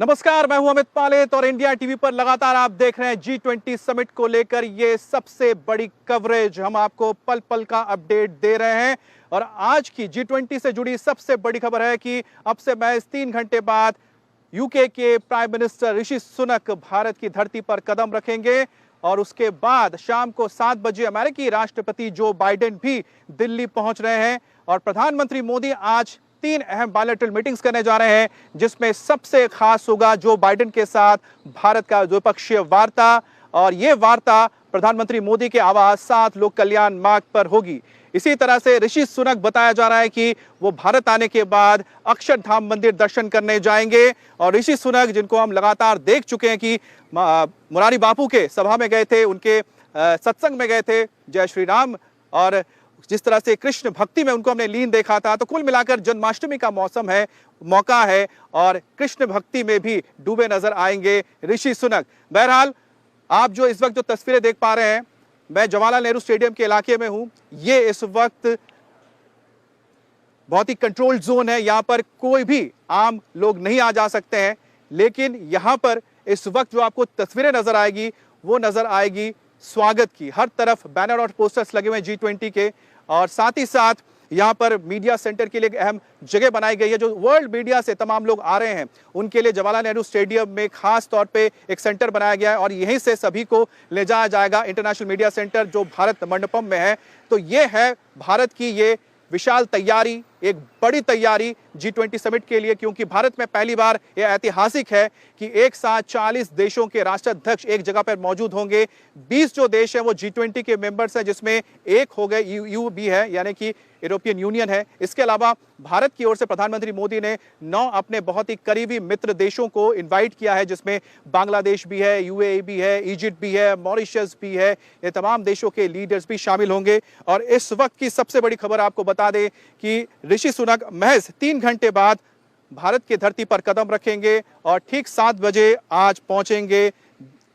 नमस्कार, मैं हूं अमित पालेत और इंडिया टीवी पर लगातार आप देख रहे हैं G20 समिट को लेकर ये सबसे बड़ी कवरेज। हम आपको पल पल का अपडेट दे रहे हैं और आज की G20 से जुड़ी सबसे बड़ी खबर है कि अब से महज 3 घंटे बाद यूके के प्राइम मिनिस्टर ऋषि सुनक भारत की धरती पर कदम रखेंगे और उसके बाद शाम को 7 बजे अमेरिकी राष्ट्रपति जो बाइडेन भी दिल्ली पहुंच रहे हैं और प्रधानमंत्री मोदी आज 3 अहम बायलैटरल मीटिंग्स करने जा रहे हैं, जिसमें सबसे खास होगा जो बाइडेन के साथ भारत का द्विपक्षीय वार्ता। और यह वार्ता प्रधानमंत्री मोदी के आवास 7 लोक कल्याण मार्ग पर होगी। इसी तरह से ऋषि सुनक बताया जा रहा है कि वो भारत आने के बाद अक्षरधाम मंदिर दर्शन करने जाएंगे। और ऋषि सुनक, जिनको हम लगातार देख चुके हैं कि मुरारी बापू के सभा में गए थे, उनके सत्संग में गए थे, जय श्री राम, और जिस तरह से कृष्ण भक्ति में उनको हमने लीन देखा था, तो कुल मिलाकर जन्माष्टमी का मौका है और कृष्ण भक्ति में भी डूबे नजर आएंगे ऋषि सुनक। बहरहाल आप जो इस वक्त जो तस्वीरें देख पा रहे हैं, मैं जवाहरलाल नेहरू स्टेडियम के इलाके में हूं। ये इस वक्त बहुत ही कंट्रोल्ड जोन है, यहां पर कोई भी आम लोग नहीं आ जा सकते हैं, लेकिन यहां पर इस वक्त जो आपको तस्वीरें नजर आएगी वो नजर आएगी स्वागत की। हर तरफ बैनर और पोस्टर्स लगे हुए हैं G20 के, और साथ ही साथ यहाँ पर मीडिया सेंटर के लिए एक अहम जगह बनाई गई है। जो वर्ल्ड मीडिया से तमाम लोग आ रहे हैं उनके लिए जवाहरलाल नेहरू स्टेडियम में खास तौर पे एक सेंटर बनाया गया है और यहीं से सभी को ले जाया जाएगा इंटरनेशनल मीडिया सेंटर जो भारत मंडपम में है। तो ये है भारत की ये विशाल तैयारी, एक बड़ी तैयारी G20 समिट के लिए, क्योंकि भारत में पहली बार यह ऐतिहासिक है कि एक साथ 40 देशों के राष्ट्राध्यक्ष एक जगह पर मौजूद होंगे। 20 जो देश हैं वो G20 के मेंबर्स हैं, जिसमें एक हो गए EU भी है, यानी कि यूरोपियन यूनियन है। इसके अलावा भारत की ओर से प्रधानमंत्री मोदी ने 9 अपने बहुत ही करीबी मित्र देशों को इनवाइट किया है, जिसमें बांग्लादेश भी है, UAE भी है, इजिप्ट भी है, मॉरिशस भी है। ये तमाम देशों के लीडर्स भी शामिल होंगे। और इस वक्त की सबसे बड़ी खबर आपको बता दें कि ऋषि सुनक महज 3 घंटे बाद भारत की धरती पर कदम रखेंगे और ठीक 7 बजे आज पहुंचेंगे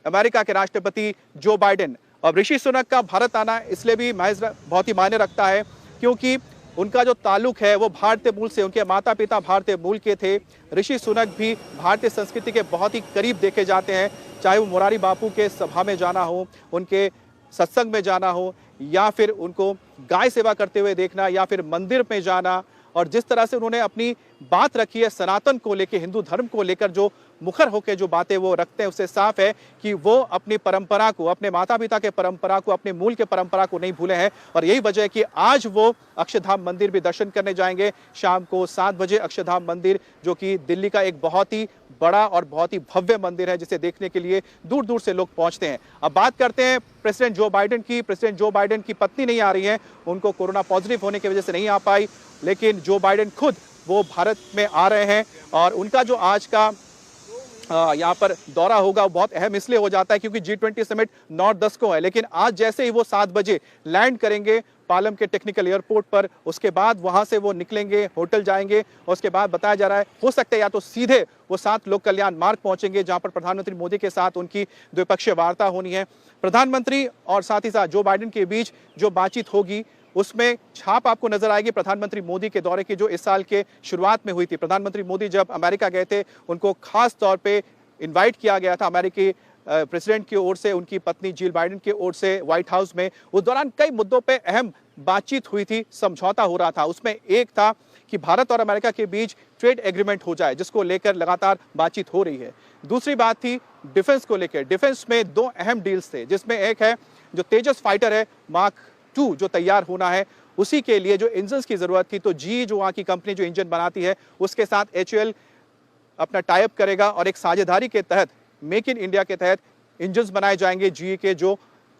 अमेरिका के राष्ट्रपति जो बाइडेन। और ऋषि सुनक का भारत आना इसलिए भी महज बहुत ही मायने रखता है क्योंकि उनका जो ताल्लुक है वो भारतीय मूल से, उनके माता पिता भारतीय मूल के थे। ऋषि सुनक भी भारतीय संस्कृति के बहुत ही करीब देखे जाते हैं, चाहे वो मुरारी बापू के सभा में जाना हो, उनके सत्संग में जाना हो, या फिर उनको गाय सेवा करते हुए देखना, या फिर मंदिर में जाना। और जिस तरह से उन्होंने अपनी बात रखी है सनातन को लेकर, हिंदू धर्म को लेकर जो मुखर होकर जो बातें वो रखते हैं, उससे साफ है कि वो अपनी परंपरा को, अपने माता पिता के परंपरा को, अपने मूल के परंपरा को नहीं भूले हैं। और यही वजह है कि आज वो अक्षरधाम मंदिर भी दर्शन करने जाएंगे शाम को 7 बजे। अक्षरधाम मंदिर जो कि दिल्ली का एक बहुत ही बड़ा और बहुत ही भव्य मंदिर है, जिसे देखने के लिए दूर दूर से लोग पहुंचते हैं। अब बात करते हैं प्रेसिडेंट जो बाइडेन की। प्रेसिडेंट जो बाइडेन की पत्नी नहीं आ रही है, उनको कोरोना पॉजिटिव होने की वजह से नहीं आ पाई, लेकिन जो बाइडेन खुद वो भारत में आ रहे हैं। और उनका जो आज का यहाँ पर दौरा होगा वो बहुत अहम इसलिए हो जाता है क्योंकि G20 समिट 9-10 को है, लेकिन आज जैसे ही वो 7 बजे लैंड करेंगे पालम के टेक्निकल एयरपोर्ट पर, उसके बाद वहां से वो निकलेंगे, होटल जाएंगे, और उसके बाद बताया जा रहा है हो सकता है या तो सीधे वो 7 लोक कल्याण मार्ग पहुंचेंगे, जहां पर प्रधानमंत्री मोदी के साथ उनकी द्विपक्षीय वार्ता होनी है। प्रधानमंत्री और साथ ही साथ जो बाइडेन के बीच जो बातचीत होगी उसमें छाप आपको नजर आएगी प्रधानमंत्री मोदी के दौरे की, जो इस साल के शुरुआत में हुई थी। प्रधानमंत्री मोदी जब अमेरिका गए थे, उनको खास तौर पे इनवाइट किया गया था अमेरिकी प्रेसिडेंट की ओर से, उनकी पत्नी जिल बाइडेन की ओर से व्हाइट हाउस में। उस दौरान कई मुद्दों पे अहम बातचीत हुई थी, समझौता हो रहा था। उसमें एक था कि भारत और अमेरिका के बीच ट्रेड एग्रीमेंट हो जाए, जिसको लेकर लगातार बातचीत हो रही है। दूसरी बात थी डिफेंस को लेकर। डिफेंस में 2 अहम डील्स थे, जिसमें एक है जो तेजस फाइटर है मार्क 2 जो तैयार होना है, उसी के लिए जो इंजन की जरूरत थी, तो GE जो वहां की कंपनी जो इंजन बनाती है उसके साथ HAL अपना टाइप करेगा और एक साझेदारी के तहत मेक इन इंडिया के तहत इंजन बनाए जाएंगे GE के, जो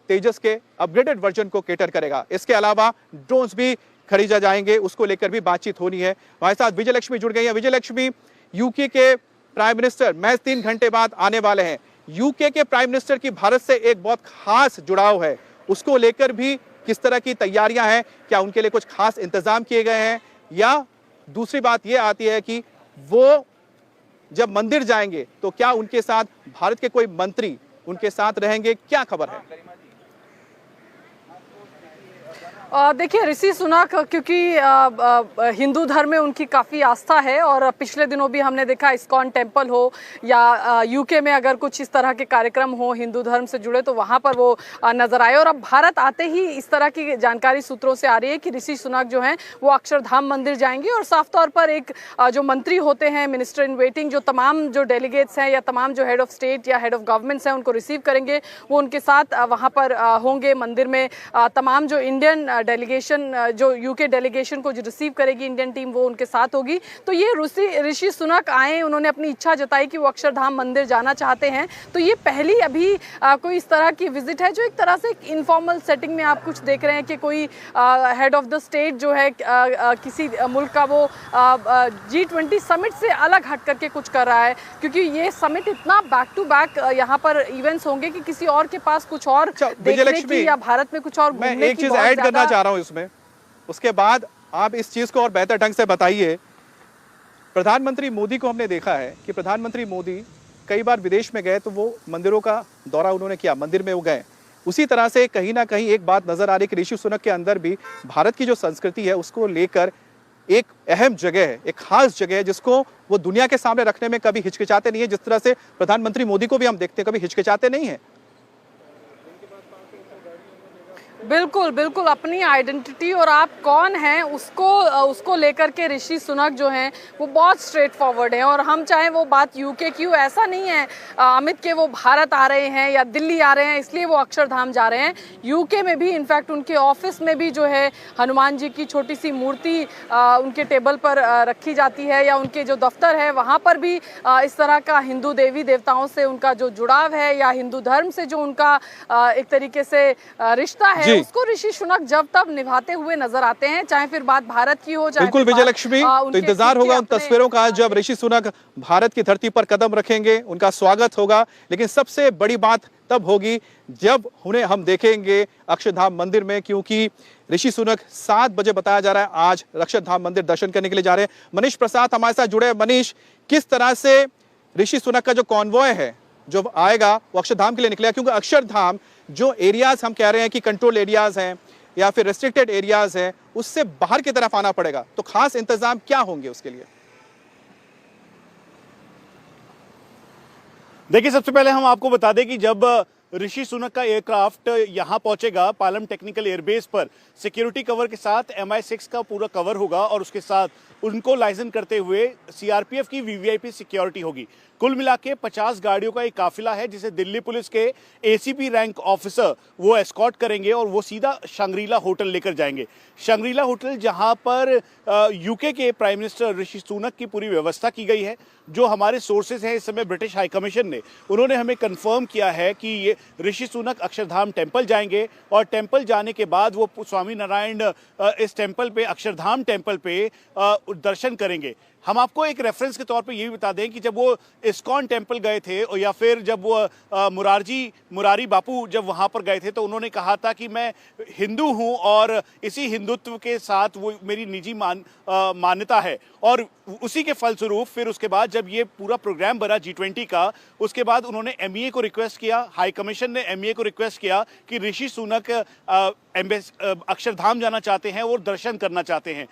तेजस के अपग्रेडेड वर्जन को केटर करेगा। इसके अलावा ड्रोन्स भी खरीदा जाएंगे, उसको लेकर भी बातचीत होनी है। हमारे साथ विजय लक्ष्मी जुड़ गई है। विजय लक्ष्मी, यूके के प्राइम मिनिस्टर महज 3 घंटे बाद आने वाले हैं। यूके के प्राइम मिनिस्टर की भारत से एक बहुत खास जुड़ाव है, उसको लेकर भी किस तरह की तैयारियां हैं? क्या उनके लिए कुछ खास इंतजाम किए गए हैं? या दूसरी बात यह आती है कि वो जब मंदिर जाएंगे तो क्या उनके साथ भारत के कोई मंत्री उनके साथ रहेंगे? क्या खबर है? देखिए, ऋषि सुनक क्योंकि हिंदू धर्म में उनकी काफ़ी आस्था है और पिछले दिनों भी हमने देखा इस्कॉन टेम्पल हो या यूके में अगर कुछ इस तरह के कार्यक्रम हो हिंदू धर्म से जुड़े तो वहाँ पर वो नजर आए। और अब भारत आते ही इस तरह की जानकारी सूत्रों से आ रही है कि ऋषि सुनक जो हैं वो अक्षरधाम मंदिर जाएंगे और साफ तौर पर एक जो मंत्री होते हैं, मिनिस्टर इन वेटिंग, जो तमाम जो डेलीगेट्स हैं या तमाम जो हेड ऑफ स्टेट या हेड ऑफ गवर्नमेंट्स हैं उनको रिसीव करेंगे, वो उनके साथ वहाँ पर होंगे मंदिर में। तमाम जो इंडियन डेलीगेशन, जो यूके डेलीगेशन को जो रिसीव करेगी इंडियन टीम, वो उनके साथ होगी। तो ये ऋषि सुनक आए, उन्होंने अपनी इच्छा जताई कि वो अक्षरधाम मंदिर जाना चाहते हैं। तो ये पहली अभी कोई इस तरह की विजिट है जो एक तरह से इनफॉर्मल सेटिंग में आप कुछ देख रहे हैं कि कोई हेड ऑफ द स्टेट जो है किसी मुल्क का वो G20 समिट से अलग हट करके कुछ कर रहा है, क्योंकि ये समिट इतना बैक टू बैक यहाँ पर इवेंट्स होंगे कि किसी और के पास कुछ और देखने की या भारत में कुछ और मैं एक चीज ऐड करना चाह रहा हूं इसमें, उसके बाद आप इस चीज को और बेहतर ढंग से बताइए। प्रधानमंत्री मोदी को हमने देखा है कि प्रधानमंत्री मोदी कई बार विदेश में गए तो वो मंदिरों का दौरा उन्होंने किया, मंदिर में वो गए। उसी तरह से कहीं ना कहीं एक बात नजर आ रही है कि ऋषि सुनक के अंदर भी भारत की जो संस्कृति है उसको लेकर एक अहम जगह है, एक खास जगह है, जिसको वो दुनिया के सामने रखने में कभी हिचकिचाते नहीं है। जिस तरह से प्रधानमंत्री मोदी को भी हम देखते हैं कभी हिचकिचाते नहीं है। बिल्कुल बिल्कुल, अपनी आइडेंटिटी और आप कौन हैं उसको लेकर के ऋषि सुनक जो हैं वो बहुत स्ट्रेट फॉरवर्ड हैं। और हम चाहे वो बात यूके की हो, ऐसा नहीं है अमित के वो भारत आ रहे हैं या दिल्ली आ रहे हैं इसलिए वो अक्षरधाम जा रहे हैं। यूके में भी इनफैक्ट उनके ऑफिस में भी जो है हनुमान जी की छोटी सी मूर्ति उनके टेबल पर रखी जाती है, या उनके जो दफ्तर है वहाँ पर भी इस तरह का हिंदू देवी देवताओं से उनका जो जुड़ाव है या हिंदू धर्म से जो उनका एक तरीके से रिश्ता है उसको ऋषि सुनक जब तब निभाते हुए नजर आते हैं, चाहे फिर बात भारत की हो। बिल्कुल विजयलक्ष्मी, तो इंतजार होगा उन तस्वीरों का जब ऋषि सुनक भारत की धरती पर कदम रखेंगे, उनका स्वागत होगा। लेकिन सबसे बड़ी बात तब होगी जब उन्हें हम देखेंगे अक्षरधाम मंदिर में, क्योंकि ऋषि सुनक 7 बजे बताया जा रहा है आज अक्षरधाम मंदिर दर्शन करने के लिए जा रहे हैं। मनीष प्रसाद हमारे साथ जुड़े हैं। मनीष, किस तरह से ऋषि सुनक का जो कॉन्वॉय है जो आएगा वो अक्षरधाम के लिए निकलेगा, क्योंकि अक्षरधाम जो एरियाज हम कह रहे हैं कि कंट्रोल एरियाज हैं या फिर रेस्ट्रिक्टेड एरियाज हैं, उससे बाहर की तरफ आना पड़ेगा, तो खास इंतजाम क्या होंगे उसके लिए? देखिए, सबसे पहले हम आपको बता दें कि जब ऋषि सुनक का एयरक्राफ्ट यहां पहुंचेगा पालम टेक्निकल एयरबेस पर, सिक्योरिटी कवर के साथ MI6 का पूरा कवर होगा और उसके साथ उनको लाइसेंस करते हुए CRPF की VVIP सिक्योरिटी होगी। कुल मिला के 50 गाड़ियों का एक काफिला है जिसे दिल्ली पुलिस के ACP रैंक ऑफिसर वो एस्कॉर्ट करेंगे और वो सीधा शंग्रीला होटल लेकर जाएंगे। शंग्रीला होटल जहां पर यूके के प्राइम मिनिस्टर ऋषि सुनक की पूरी व्यवस्था की गई है। जो हमारे सोर्सेज हैं इस समय ब्रिटिश हाई कमीशन ने, उन्होंने हमें कंफर्म किया है कि ये ऋषि सुनक अक्षरधाम टेम्पल जाएंगे और टेम्पल जाने के बाद वो स्वामी नारायण इस टेम्पल पे, अक्षरधाम टेम्पल पे दर्शन करेंगे। हम आपको एक रेफरेंस के तौर पे ये भी बता दें कि जब वो इस्कॉन टेम्पल गए थे या फिर जब वो मुरारी बापू जब वहाँ पर गए थे तो उन्होंने कहा था कि मैं हिंदू हूँ और इसी हिंदुत्व के साथ वो मेरी निजी मान्यता है। और उसी के फलस्वरूप फिर उसके बाद जब ये पूरा प्रोग्राम बना G20 का, उसके बाद उन्होंने MEA को रिक्वेस्ट किया, हाई कमीशन ने MEA को रिक्वेस्ट किया कि ऋषि सुनक अक्षरधाम जाना चाहते हैं और दर्शन करना चाहते हैं।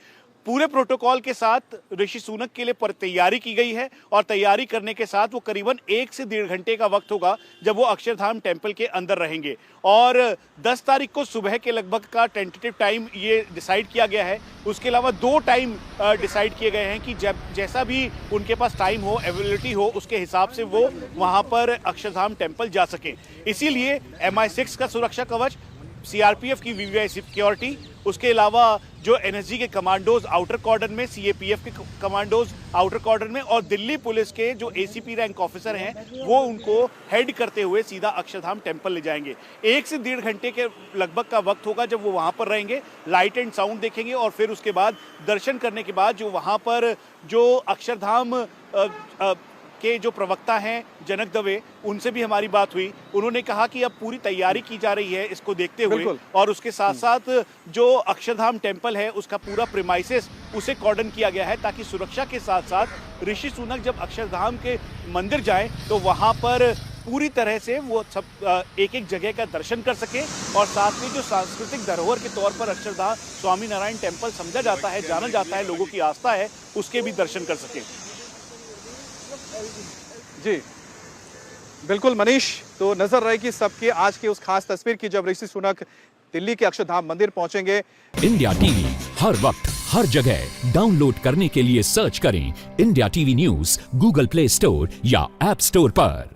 पूरे प्रोटोकॉल के साथ ऋषि सुनक के लिए तैयारी की गई है और तैयारी करने के साथ वो करीबन 1 से 1.5 घंटे का वक्त होगा जब वो अक्षरधाम टेम्पल के अंदर रहेंगे। और 10 तारीख को सुबह के लगभग का टेंटेटिव टाइम ये डिसाइड किया गया है। उसके अलावा 2 टाइम डिसाइड किए गए हैं कि जब जैसा भी उनके पास टाइम हो, अवेलेबिलिटी हो, उसके हिसाब से वो वहाँ पर अक्षरधाम टेम्पल जा सकें। इसीलिए MI6 का सुरक्षा कवच, CRPF की VVIP सिक्योरिटी, उसके अलावा जो NSG के कमांडोज आउटर कॉर्डन में, CAPF के कमांडोज आउटर कॉर्डन में और दिल्ली पुलिस के जो ACP रैंक ऑफिसर हैं वो उनको हेड करते हुए सीधा अक्षरधाम टेम्पल ले जाएंगे। 1 से 1.5 घंटे के लगभग का वक्त होगा जब वो वहाँ पर रहेंगे, लाइट एंड साउंड देखेंगे और फिर उसके बाद दर्शन करने के बाद जो वहाँ पर जो अक्षरधाम के जो प्रवक्ता हैं जनक दवे, उनसे भी हमारी बात हुई। उन्होंने कहा कि अब पूरी तैयारी की जा रही है इसको देखते हुए और उसके साथ साथ जो अक्षरधाम टेम्पल है उसका पूरा प्रीमाइसेस उसे कॉर्डन किया गया है ताकि सुरक्षा के साथ साथ ऋषि सुनक जब अक्षरधाम के मंदिर जाएं तो वहां पर पूरी तरह से वो सब एक एक जगह का दर्शन कर सके और साथ में जो सांस्कृतिक धरोहर के तौर पर अक्षरधाम स्वामी नारायण टेम्पल समझा जाता है, जाना जाता है, लोगों की आस्था है, उसके भी दर्शन कर सके। जी बिल्कुल मनीष, तो नजर रहेगी सबके आज की उस खास तस्वीर की जब ऋषि सुनक दिल्ली के अक्षरधाम मंदिर पहुंचेंगे। इंडिया टीवी हर वक्त हर जगह डाउनलोड करने के लिए सर्च करें India TV news Google play store या ऐप स्टोर पर।